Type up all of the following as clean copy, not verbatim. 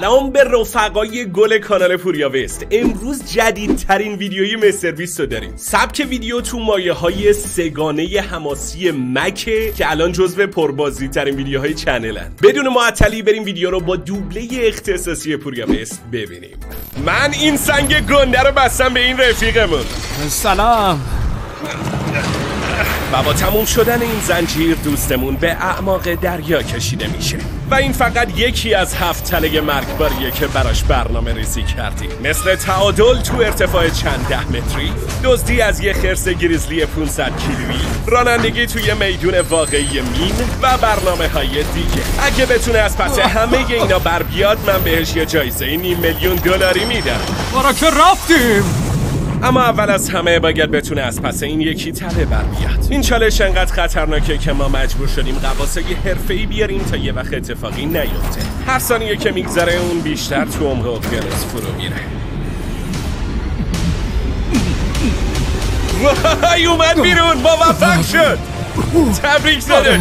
سلام به رفقای گل کانال پوریا وست. امروز جدیدترین ویدیوی مستر بیست رو داریم. سبک ویدیو تو مایه های سگانه حماسی مکه که الان جزو پربازی ترین ویدیوهای چنلن. بدون معطلی بریم ویدیو رو با دوبله اختصاصی پوریا وست ببینیم. من این سنگ گنده رو بستم به این رفیقمون. سلام. و با تموم شدن این زنجیر دوستمون به اعماق دریا کشیده میشه و این فقط یکی از 7 تله مرگباریه که براش برنامه ریزی کردیم، مثل تعادل تو ارتفاع چند 10 متری، دزدی از یه خرس گریزلی 500 کیلویی، رانندگی توی میدون واقعی مین و برنامه های دیگه. اگه بتونه از پس همه اینا بر بیاد من بهش یه جایزه $500,000 میدم. برا که رفتیم. اما اول از همه باید بتونه از پس این یکی تله بر بیاد. این چالش انقدر خطرناکه که ما مجبور شدیم قواسای حرفه‌ای بیاریم تا یه وقت اتفاقی نیفته. هر ثانیه که میگذره اون بیشتر تو عمق اقیانوس فرو میره. وای اومد بیرون، موفق شد. تبریک داداش.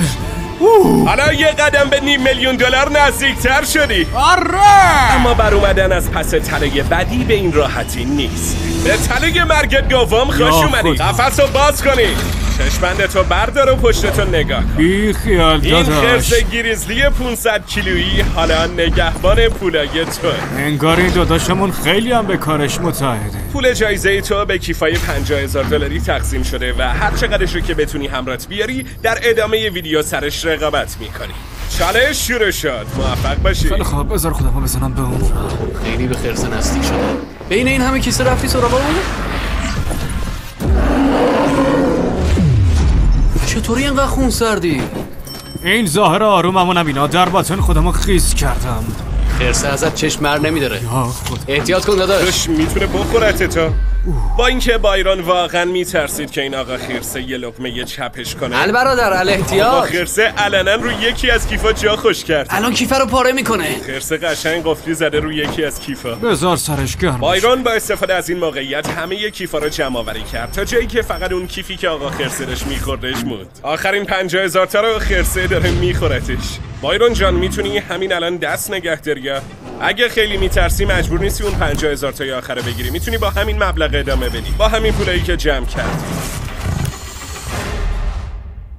حالا یه قدم به $500,000 نزدیکتر شدی. آره. اما بر اومدن از پس تله بعدی به این راحتی نیست. به تله مرگت گاوام خوش اومدی. قفس رو باز کنی. چشمندتو بردار و پشتتو نگاه کن. بی خیال داداش. این خرس گریزلی 500 کیلویی حالا نگهبان پولای تو. انگار این داداشمون خیلی هم به کارش متعهده. پول جایزه تو به کیفای $50,000 تقسیم شده و هر چقدرش رو که بتونی همراهت بیاری در ادامه ویدیو سرش رقابت میکنی. چالش شروع شد. موفق باشی. خیلی خوب، بذار خودمو بزنم به اون. خیلی به خرس نزدیک شده. بین این همه کیسه رفتی سراغ اون؟ چطوری اینقدر خون سردی؟ این ظاهر آروممونم اینا در باطن خودمو خیس کردم. خرسه ازت چشم بر نمیداره. یا خدا. احتیاط کن داداش. میتونه بخورت تو. با اینکه بایران واقعا میترسید که این آقا خرسه یه لقمه چپش کنه. البرادر الاحتیاط. آقا خرسه علنا روی یکی از کیفا جا خوش کرد. الان کیفه رو پاره میکنه. خرسه قشنگ قفلی زده روی یکی از کیفا. بذار سرش گرم. بایران با استفاده از این موقعیت همه کیفا رو جمع آوری کرد تا جایی که فقط اون کیفی که آقا خرسه داشت میخوردش موند. آخرین 50,000 تا رو خرسه داره میخورتش. بایران جان میتونی همین الان دست نگه داری؟ اگه خیلی میترسی مجبور نیستی اون 50,000 تا آخره بگیری. میتونی با همین مبلغ ادامه بدی، با همین پولایی که جمع کردی.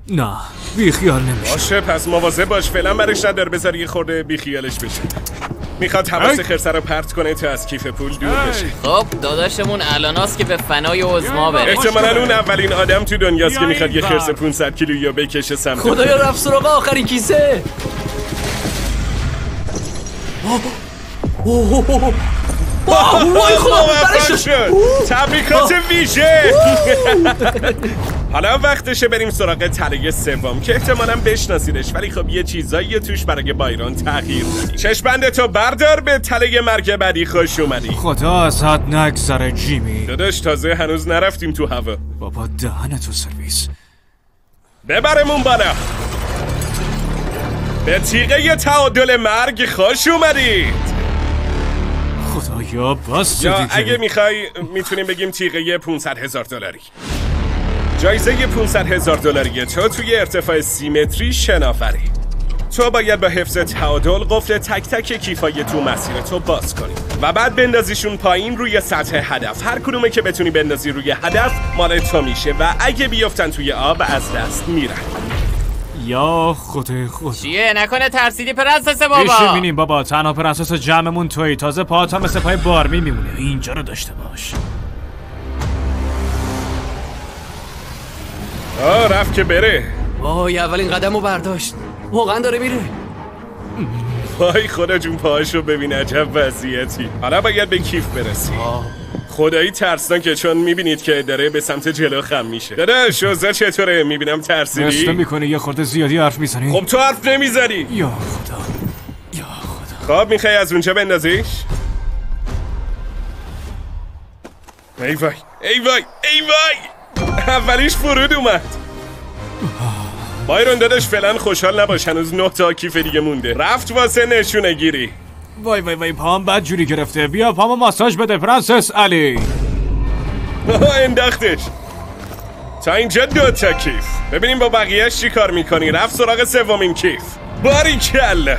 نه بی خیال نمیشه. باشه پس مواظب باش، فعلا برش ندار، بذار یه خورده بی خیالش بشه. میخواد حواس خرسه رو پرت کنه تا از کیف پول دور بشه. خب داداشمون الاناست که به فنای عظما بره. احتمالاً اون اولین آدم تو دنیاست که میخواد یه خرس 500 کیلویی رو بکشه سمت. خدایا رفت سراغ آخرین کیسه. وای خدا برش شد. تبریکات ویژه. حالا وقتشه بریم سراغ تله سوم که احتمالاً بشناسیدش، ولی خب یه چیزایی توش برای بایران تغییر دادی. چشمندتو بردار، به تله مرگ بعدی خوش اومدی. خدا از حد نگذره جیمی. داداش تازه هنوز نرفتیم تو هوا. بابا دهنتو سرویس. ببرمون بالا. به تیغه تعادل مرگ خوش اومدید. خدایا بس یا دیگه. اگه میخوای میتونیم بگیم تیغه $500,000. جایزه $500,000 تو توی ارتفاع 30 متری شناوری. تو باید با حفظ تعادل قفل تک تک کیفای تو مسیر تو باز کنی و بعد بندازیشون پایین روی سطح هدف. هر کدومه که بتونی بندازی روی هدف مال تو میشه و اگه بیافتن توی آب از دست میرن. یا خدا. چیه نکنه ترسیدی پرنسس بابا؟ پیشی بینیم بابا، تنها پرنسس جمعمون تویی. تازه پاهات هم مثل پای بارمی میمونه. اینجا رو داشته باش. رفت که بره. وای اولین قدم رو برداشت. واقعا داره میره. وای خدا جون پاهاشو ببین، عجب وضعیتی. حالا باید به کیف برسی. خدایی ترسناکه چون میبینید که داره به سمت جلو خم میشه. داداش اوضاع چطوره؟ میبینم ترسیدی. نشته میکنه یه خورده زیادی حرف میزنی. خب تو حرف نمیزنی. یا خدا. یا خدا. خب میخوای از اونجا بندازیش؟ ای وای ای وای ای وای، اولیش فرود اومد. بایرون داداش فعلا خوشحال نباش، هنوز 9 تا کیف دیگه مونده. رفت واسه نشونه گیری. وای وای وای پام بد جوری گرفته. بیا پامو ماساژ بده پرنسس علی. انداختش. تا اینجا 2 تا کیف. ببینیم با بقیه‌اش چی کار میکنی. رفت سراغ سومین کیف. باریکلا.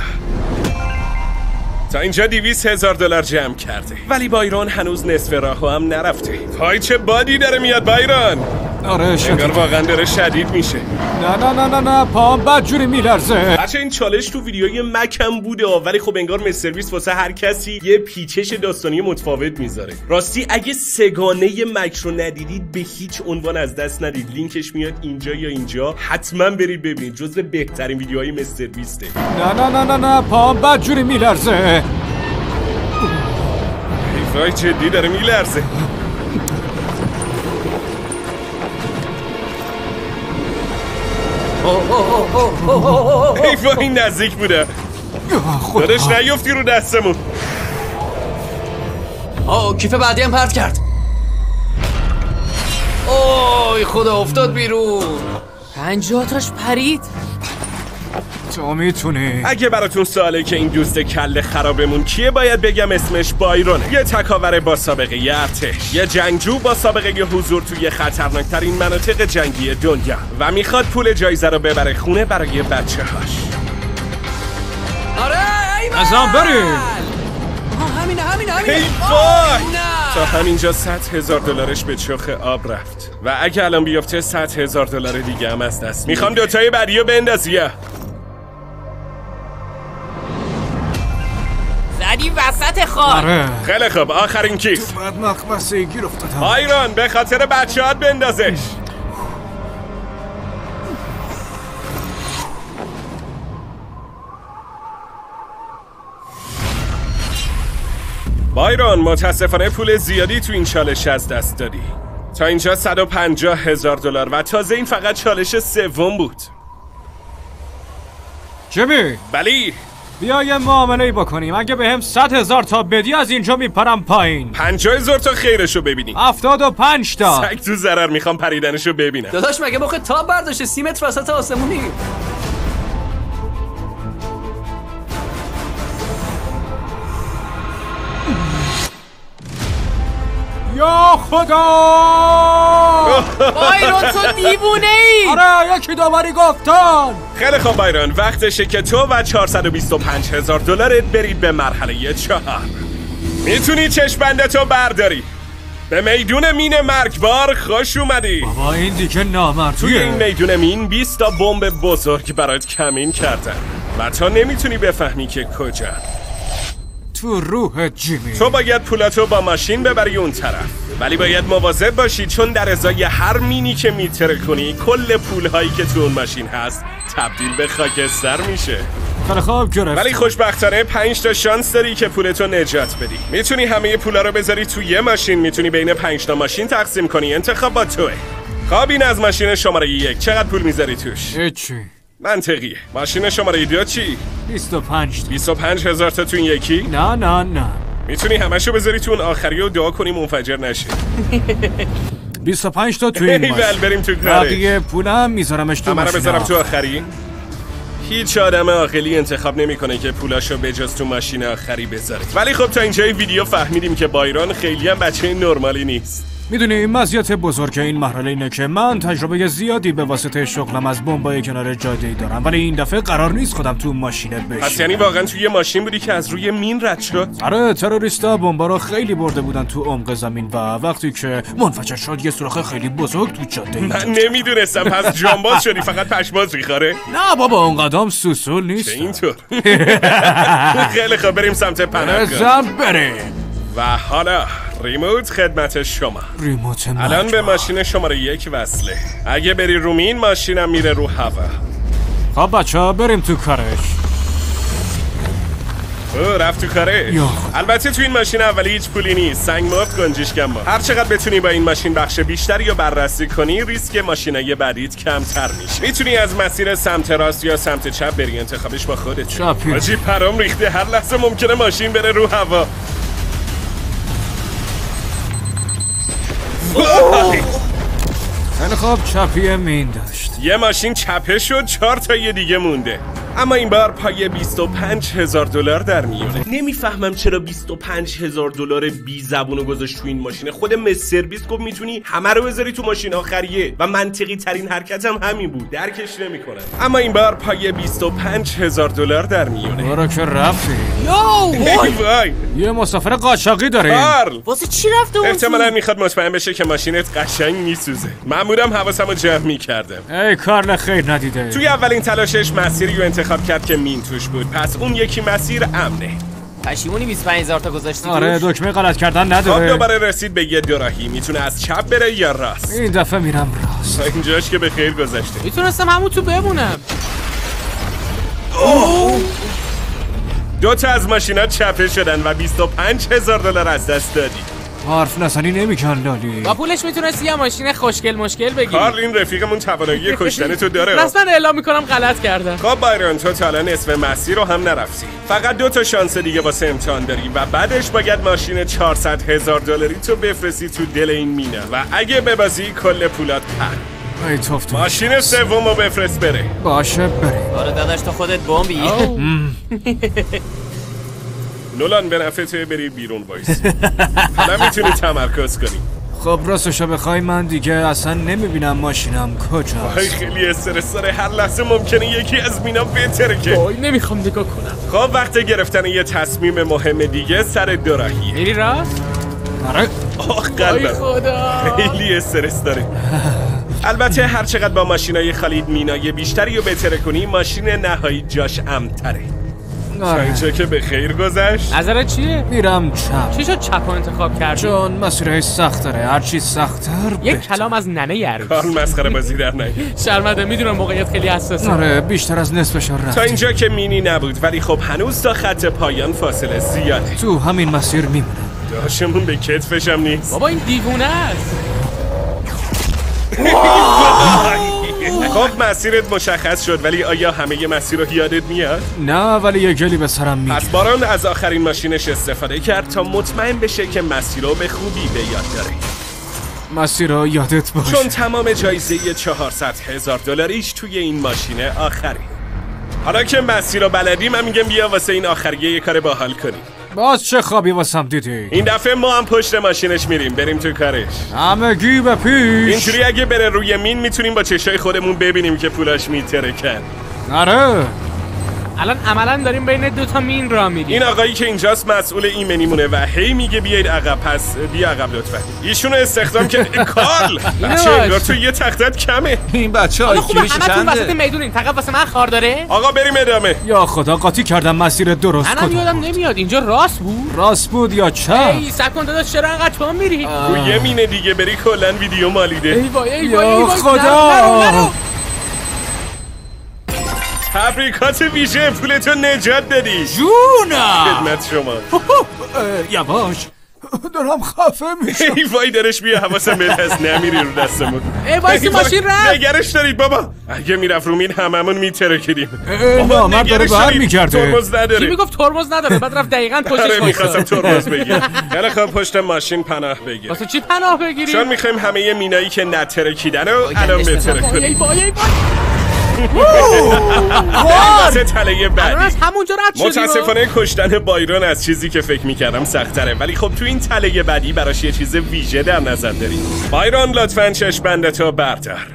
تا اینجا $200,000 جمع کرده، ولی بایرون هنوز نصف راهو هم نرفته. وای چه بادی داره میاد بایرون. آره شدید. انگار واقعا داره شدید میشه. نه پام بدجوری میلرزه. بچه این چالش تو ویدیوی مکم بوده، ولی خب انگار مستر سرویس واسه هر کسی یه پیچش داستانی متفاوت میذاره. راستی اگه سگانه مک رو ندیدید به هیچ عنوان از دست ندید، لینکش میاد اینجا یا اینجا، حتما برید ببینید، جزو بهترین ویدیوهای مستر سرویسه. نه پام بدجوری میلرزه. وای جدی داره میلرزه. ای وای نزدیک بوده. داداش نیفتی رو دستمون. کیف بعدی هم پرت کرد. اوه خدا افتاد بیرون. 50 تاش پرید. تو میتونی. اگه براتون سواله که این دوست کله خرابمون کیه، باید بگم اسمش بایرونه. یه تکاور با سابقه ارتش، یه جنگجو با سابقه حضور توی خطرناکترین مناطق جنگی دنیا و میخواد پول جایزه رو ببره خونه برای بچه‌هاش. آره ازم بریم. همینه. ای وای! تا همینجا $100,000 به چخ آب رفت و اگه الان بیفته $100,000 دیگه هم از دست. میخوام دوتای بعدیو بندازیه. زدی وسط خار. آره. خیلی خوب، آخرین کیف. بعد مخمسه گیر افتادم. بایرون به خاطر بچه‌هات بندازش. بایرون متاسفانه پول زیادی تو این چالش از دست دادی. تا اینجا $150,000 و تازه این فقط چالش سوم بود. جیمی بلی. بیا یه معامله‌ای بکنیم. اگه بهم 100,000 تا بدی از اینجا میپرم پایین. 50,000 تا خیرشو ببینیم. 75 تا. سگ تو ضرر، میخوام پریدنشو ببینم. داداش مگه مخ تاب برداشته 30 متر وسط آسمونی. یا خدا! بایرون تو دیوونه ای. آره یکی داوری گفتن. خیلی خوب بایرون، وقتشه که تو و $425,000 برید به مرحله 4. میتونی چشمندتو برداری. به میدون مین مرگبار خوش اومدی. بابا این دیگه نامردیه. توی این میدون مین 20 تا بمب بزرگ برات کمین کردن و تو نمیتونی بفهمی که کجا. تو روح جیمی. تو باید پولاتو با ماشین ببری اون طرف، ولی باید مواظب باشی چون در ازای هر مینی که میتره کنی کل پولهایی که تو اون ماشین هست تبدیل به خاکستر میشه. خیلی خوب گرفت. ولی خوشبختانه 5 تا شانس داری که پولتو نجات بدی. میتونی همه پولا رو بذاری تو یه ماشین، میتونی بین 5 تا ماشین تقسیم کنی، انتخاب با توه. خب این از ماشین شماره 1 چقدر پول میذاری توش؟ هیچی. منطقیه. ماشین شماره 2 چی؟ 25 تا. 25,000 تا تو این یکی؟ نه میتونی همشو بذاری تو اون آخری و دعا کنی منفجر نشه. 25 تا تو این ماشین. ایول بریم تو کارش. بقیه پولم میذارمش تو همه رو ماشین. بذارم تو آخری؟ هیچ آدم عاقلی انتخاب نمیکنه که پولاشو بجز تو ماشین آخری بذاره. ولی خب تا اینجای ویدیو فهمیدیم که بایرون خیلی هم بچه نرمالی نیست. میدونی مزیت بزرگ این مرحله اینه که من تجربه زیادی به واسطه شغلم از بمبای کنار جاده‌ای دارم، ولی این دفعه قرار نیست خودم تو ماشینه بشینم. پس یعنی واقعا توی یه ماشین بودی که از روی مین رد شد؟ آره تروریستا بمبا رو خیلی برده بودن تو عمق زمین و وقتی که منفجر شد یه سوراخ خیلی بزرگ تو جاده. من نمیدونستم. پس جانباز شدی، فقط پشماز ریخاره؟ نه بابا اون قدم سوسول نیست. اینطور. خیلی خوب بریم سمت پناهگاه. زن بره. و حالا ریموت خدمت شما. ریموت الان به ماشین شماره 1 وصله. اگه بری رو مین ماشینم میره رو هوا. خب بچه‌ها بریم تو کارش. رفت تو کارش. البته تو این ماشین اولی هیچ پولی نیست. سنگ مفت گنجشکم ما. هر چقدر بتونی با این ماشین بخش بیشتری رو بررسی کنی ریسک ماشینای بعدیت کمتر میشه. میتونی از مسیر سمت راست یا سمت چپ بری، انتخابش با خودت. چپی. حاجی پرام ریخته، هر لحظه ممکنه ماشین بره رو هوا. خیلی خوب چپی مین داشت. یه ماشین چپه شد، 4 تا یه دیگه مونده. اما این بار پای $25,000 در میونه. نمیفهمم چرا $25,000 بی زبونو گذاشت تو این ماشین. خود مستربیس گفت میتونی همه رو بذاری تو ماشین آخریه و منطقی ترین حرکت هم همین بود. درکش نمیکنم. اما این بار پای $25,000 در میونه. برو که رفتی. وای یه مسافر قاچاقی داره. کارل واسه چی رفته اون؟ احتمالاً میخواد مطمئن بشه که ماشینت قشنگ میسوزه. من بودم حواسمو جمع میکردم. ای کارل خیر ندیده. توی اولین تلاشش مسیری رو انتخاب کرد که مین توش بود، پس اون یکی مسیر امنه. پشیمونی 25,000 تا گذاشتی آره توش؟ دکمه غلط کردن خب نداره. دوباره رسید به یه دوراهی، میتونه از چپ بره یا راست. این دفعه میرم راست. اینجاش که به خیر گذشته. میتونستم همون تو بمونم. 2 تا از ماشینا چپه شدن و $25,000 از دست دادی. حرف نزنی نمیکن لالی. با پولش میتونستی یه ماشین خوشگل مشکل بگیری. کارل این رفیقمون توانایی کشتن تو داره. رسما اعلام میکنم غلط کردم. خب بایرون تو تا الان نصف مسیر رو هم نرفتی. فقط 2 تا شانس دیگه واسه امتحان داری و بعدش باید ماشین $400,000 تو بفرستی تو دل این مینه و اگه ببازی کل پولات پر. ای توف تو. ماشین سومو بفرست بره. باشه بریم. آره داداش تو خودت بمبی. نولان به نفع توی بری بیرون وایس. حالا میتونی تمرکز کنی. خب راستشو بخوای من دیگه اصلا نمیبینم ماشینم کجاست. خیلی استرس داره، هر لحظه ممکنه یکی از مینا بترکه. وای نمیخوام نگاه کنم. خب وقت گرفتن یه تصمیم مهم دیگه سر دوراهیه. میری راست؟ آره. آخ ای قلبم خدا. خیلی استرس داره. البته هر چقدر با ماشینای خالید مینای بیشتری رو بهتره کنی، ماشین نهایی جاش امن‌تره. تا اینجا که به خیر گذشت. نظرت چیه؟ میرم چپ. چی شد چپ انتخاب کردی؟ چون مسیرهای سخت داره، هرچی سخت‌تر یک بهتر. کلام از ننه یارو. کارل مسخره بازی در نیار. شرمنده، میدونم موقعیت خیلی حساسه. آره بیشتر از نصفش تا رفت. اینجا که مینی نبود، ولی خب هنوز تا خط پایان فاصله زیاده. تو همین مسیر میمونم. داشمون به کتفش هم نیست. بابا این دیوونه است. خب مسیرت مشخص شد، ولی آیا همه مسیر رو یادت میاد؟ نه ولی یه گلی به سرم میاد. پس باران از آخرین ماشینش استفاده کرد تا مطمئن بشه که مسیر رو به خوبی به یاد داره. مسیر رو یادت باشه. چون تمام جایزه $400,000 توی این ماشین آخری. حالا که مسیر رو بلدی، من میگم بیا واسه این آخریه یه کار باحال کنیم. باز چه خوابی واسم دیدی؟ این دفعه ما هم پشت ماشینش میریم، بریم تو کارش. همگی به پیش. اینجوری اگه بره روی مین میتونیم با چشای خودمون ببینیم که پولاش میترکن. آره. الان عملا داریم بین 2 تا مین را میریم. این آقایی که اینجاست مسئول ایمنیمونه و هی میگه بیاید عقب، پس بیا عقب لطفا. ایشونو استخدام که کارل بچه انگار تو یه تختت کمه. این بچه حالا خوبه آیکیوش همتون وسط چنده؟ میدونین، فقط واسه من خار داره. آقا بریم ادامه. یا خدا قاطی کردم مسیر درست منم کدوم یادم بود؟ نمیاد اینجا راست بود. راست بود یا چپ؟ ای سکن داداش چرا انقدر تو میری؟ تو یه مینه دیگه بری کلا ویدیو مالیده. ای وای ای یا وای ای وای، خدا. نرو. تبریکات ویژه، پولتو نجات دادی. جونم. خدمت شما. یواش دارم خفه میشم. ای وای درش بیا، حواسم بهت هست نمیری رو دستمون. ای وای ماشین رفت. نگرش دارید بابا، اگه میرفت رو مین هممون میترکیدیم. نه مرد داره بر میگرده. ترمز کی نداره. میگفت ترمز نداره، بعد رفت دقیقاً پشتش آره میخواستم وایساد. ترمز بگیر. یعنی خب پشت ماشین پناه بگیر. واسه چی پناه بگیری؟ چون میخوایم همه مینایی که نترکیدن رو الان بترک وای کنیم. وای وای واسه تله الان بعدی. از همونجا رد شدیم. متاسفانه کشتن بایرون از چیزی که فکر میکردم سخت‌تره، ولی خب تو این تله بعدی براش یه چیز ویژه در نظر داریم. بایرون لطفاً چشم‌بندتو بردار.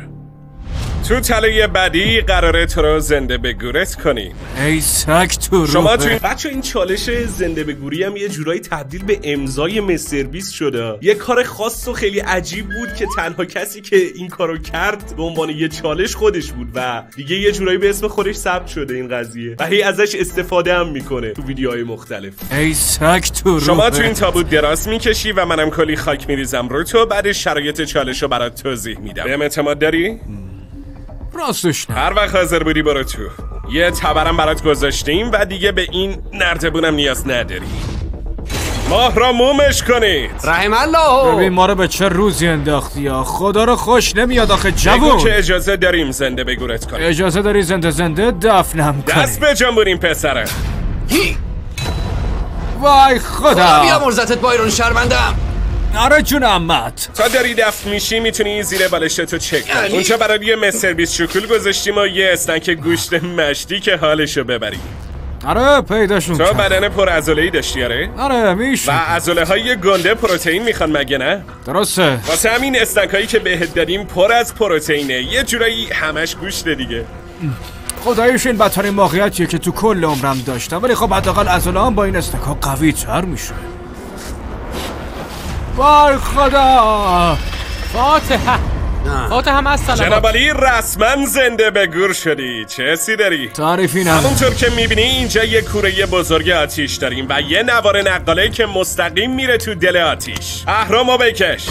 تو تله بعدی قراره تو رو زنده به گورت کنیم. ای سگ تو شما روحه. تو بچه این چالش زنده به گوری هم یه جورایی تبدیل به امضای مستر بیست شده. یه کار خاص و خیلی عجیب بود که تنها کسی که این کارو کرد به عنوان یه چالش خودش بود و دیگه یه جورایی به اسم خودش ثبت شده این قضیه و هی ازش استفاده هم میکنه تو ویدیوهای مختلف. ای سگ تو روحه. شما تو این تابوت دراز میکشی و منم کلی خاک میریزم رو تو، بعد شرایط چالش رو برات توضیح میدم. بهم اعتماد داری؟ راستش نه. هر وقت حاضر بودی برو تو. یه تبرم برات گذاشتیم و دیگه به این نردبونم نیاز نداری. ماه را مومش کنید. رحم الله. ببین ما رو به چه روزی انداختی یا خدا رو خوش نمیاد آخه بگو جوون. که اجازه داریم زنده به گورت کنیم. اجازه داری زنده دفنم کنی. دست به جنبونیم پسره. وای خدا. بیا مرزتت بایرون شرمندم. آره جون عمت. تا داری دفع میشی میتونی زیر بالشتو چک کنی. اونجا برای یه مستر بیست شکل گذاشتیم و یه اسنک گوشت مشتی که حالشو ببری. آره پیداشون تو کرد. بدن پر عضله‌ای داشتی آره؟ آره میشه. و عضله های گنده پروتئین میخوان مگه نه؟ درسته. واسه همین اسنک هایی که بهت دادیم پر از پروتئینه. یه جورایی همش گوشته دیگه. خداییش این بدترین موقعیتیه که تو کل عمرم داشتم، ولی خب حداقل عضله‌ام با این استکا قوی تر میشه. وای خدا. فاتحه هم از سلامات. جناب علی رسما زنده به گور شدی. چه حسی داری؟ تعریفی نه. همونطور که میبینی اینجا یه کوره بزرگ آتیش داریم و یه نوار نقاله که مستقیم میره تو دل آتیش. اهرامو بکش.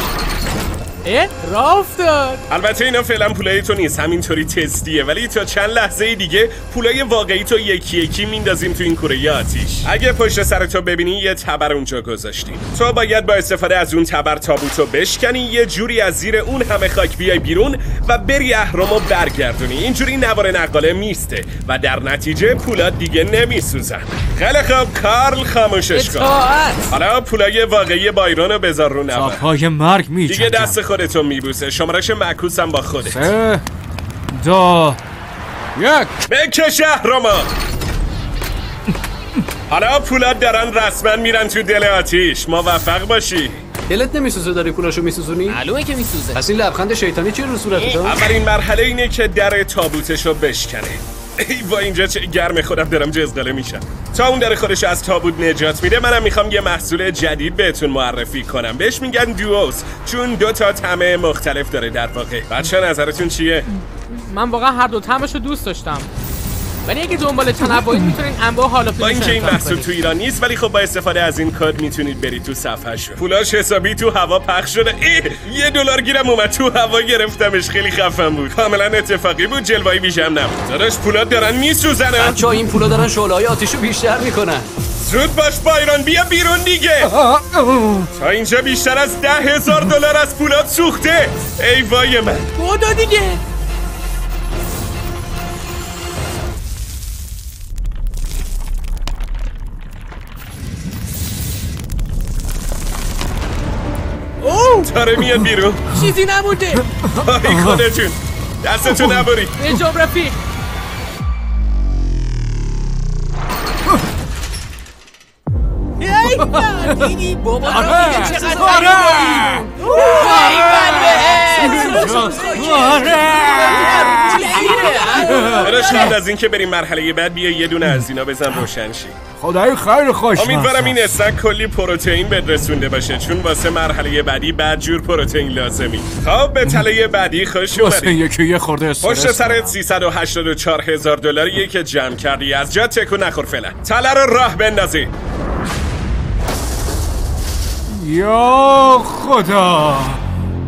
راه افتاد. البته اینا فعلا پولای تو نیست، همینطوری تستیه، ولی تا چند لحظه دیگه پولای واقعی تو یکی یکی میندازیم تو این کوره آتیش. اگه پشت سر تو ببینی یه تبر اونجا گذاشتیم. تو باید با استفاده از اون تبر تابوتو بشکنی، یه جوری از زیر اون همه خاک بیای بیرون و بری اهرامو برگردونی. اینجوری نوار نقاله میسته و در نتیجه پولا دیگه نمیسوزن. خیلی خوب کارل، خاموشش کن. حالا پولای واقعی بایرونو بذار رو نوار. پای مرگ میجنگم. دیگه دست خودتو میبوسه. شمارش معکوسم با خودت. 3 2 1 بکش اهرامو. حالا پولا دارن رسما میرن تو دل آتیش. موفق باشی. دلت نمیسوزه داری پولاشو میسوزونی؟ معلومه که میسوزه. پس این لبخند شیطانی چیه رو صورتت؟ اولین مرحله اینه که در تابوتشو بشکنه. ای با اینجا چه گرم، خودم دارم جزداله میشم. تا اون در خودش از تابوت نجات میده منم میخوام یه محصول جدید بهتون معرفی کنم. بهش میگن دووس، چون 2 تا طعم مختلف داره در واقع. بچه نظرتون چیه؟ من واقعا هر دو طعمشو دوست داشتم، ولی اگه دنبال تنوعی میتونین انواع حالا با اینکه این محصول تو ایران نیست، ولی خب با استفاده از این کد میتونید برید تو صفحه‌شو. پولاش حسابی تو هوا پخش شده. $1 گیرم اومد تو هوا گرفتمش. خیلی خفن بود. کاملا اتفاقی بود، جلوه‌ای بیشم نبود. داداش پولا دارن میسوزن. بچه‌ها این پولا دارن شعله‌های آتیشو بیشتر میکنن. زود باش بایرون، بیا بیرون دیگه. تا اینجا بیشتر از $10,000 از پولات سوخته. ای وای من. خدا دیگه. داره میاد بیرون. چیزی نبوده. ای خودتون دستتو نبرید. نجام رفیق. دیدی بابا براش قبل از این که بریم مرحله بعد بیا یه دونه از اینا بزن روشن شی. خدای خیلی خوش. امیدوارم این اسنک کلی پروتئین بهت رسونده باشه، چون واسه مرحله بعدی بعد جور پروتئین لازمی. خب به تله بعدی خوش اومدی. یکی یه خورده استرس. پشت سرت $384,000 که جمع کردی. از جا تکو نخور فعلا. تله رو راه بندازی. یا خدا.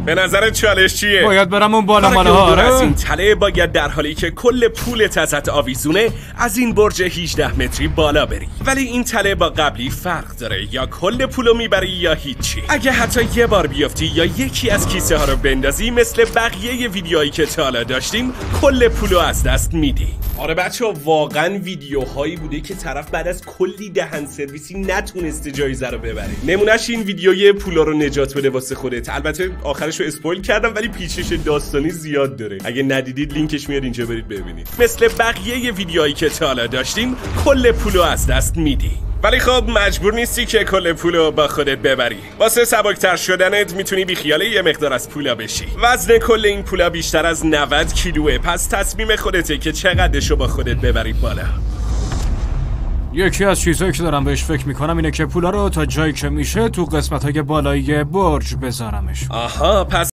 به نظر چالش چیه؟ باید برم اون بالا ماله ها. از این تله باید در حالی که کل پولت ازت آویزونه از این برج 18 متری بالا بری. ولی این تله با قبلی فرق داره، یا کل پولو میبری یا هیچی. اگه حتی یه بار بیافتی یا یکی از کیسه ها رو بندازی، مثل بقیه ویدیوهایی که تا حالا داشتیم کل پولو از دست میدی. آره بچه‌ها واقعا ویدیوهایی بوده که طرف بعد از کلی دهن سرویسی نتونسته جایزه رو ببره. نمونهش این ویدیوی پولا رو نجات بده واسه خودت. البته آخرش رو اسپویل کردم ولی پیچش داستانی زیاد داره. اگه ندیدید لینکش میاد اینجا برید ببینید. مثل بقیه ویدیوهایی که تا حالا داشتیم کل پولو از دست میدی. ولی خب مجبور نیستی که کل پولو با خودت ببری. واسه سبکتر شدنت میتونی بیخیال یه مقدار از پولا بشی. وزن کل این پولا بیشتر از 90 کیلوه، پس تصمیم خودته که چقدرشو با خودت ببری بالا. یکی از چیزهایی که دارم بهش فکر میکنم اینه که پولا رو تا جایی که میشه تو قسمت‌های بالایی برج بذارمش. آها، پس